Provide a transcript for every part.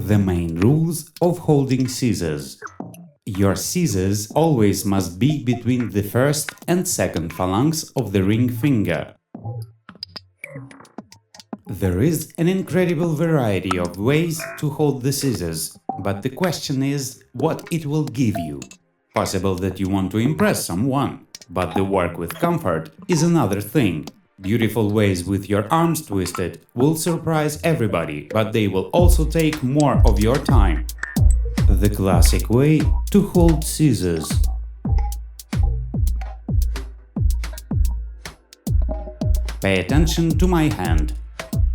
The main rules of holding scissors. Your scissors always must be between the first and second phalanx of the ring finger. There is an incredible variety of ways to hold the scissors, but the question is what it will give you. Possible that you want to impress someone, but the work with comfort is another thing. Beautiful ways with your arms twisted will surprise everybody, but they will also take more of your time. The classic way to hold scissors. Pay attention to my hand.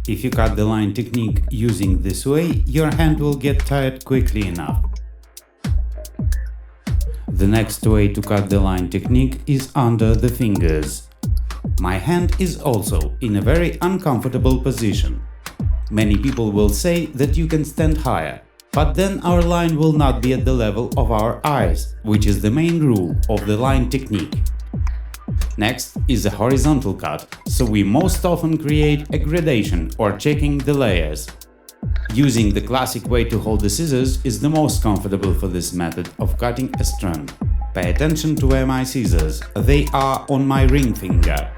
If you cut the line technique using this way, your hand will get tired quickly enough. The next way to cut the line technique is under the fingers. My hand is also in a very uncomfortable position. Many people will say that you can stand higher, but then our line will not be at the level of our eyes, which is the main rule of the line technique. Next is a horizontal cut, so we most often create a gradation or checking the layers. Using the classic way to hold the scissors is the most comfortable for this method of cutting a strand. Pay attention to where my scissors, they are on my ring finger.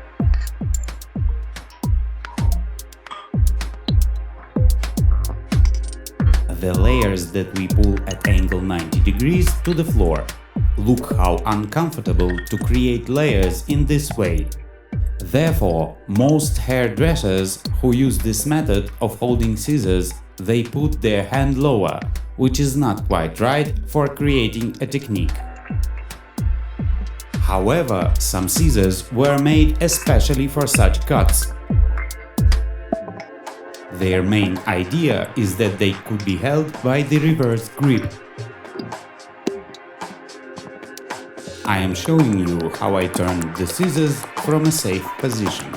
The layers that we pull at angle 90 degrees to the floor. Look how uncomfortable to create layers in this way. Therefore, most hairdressers who use this method of holding scissors, they put their hand lower, which is not quite right for creating a technique. However, some scissors were made especially for such cuts. Their main idea is that they could be held by the reverse grip. I am showing you how I turn the scissors from a safe position.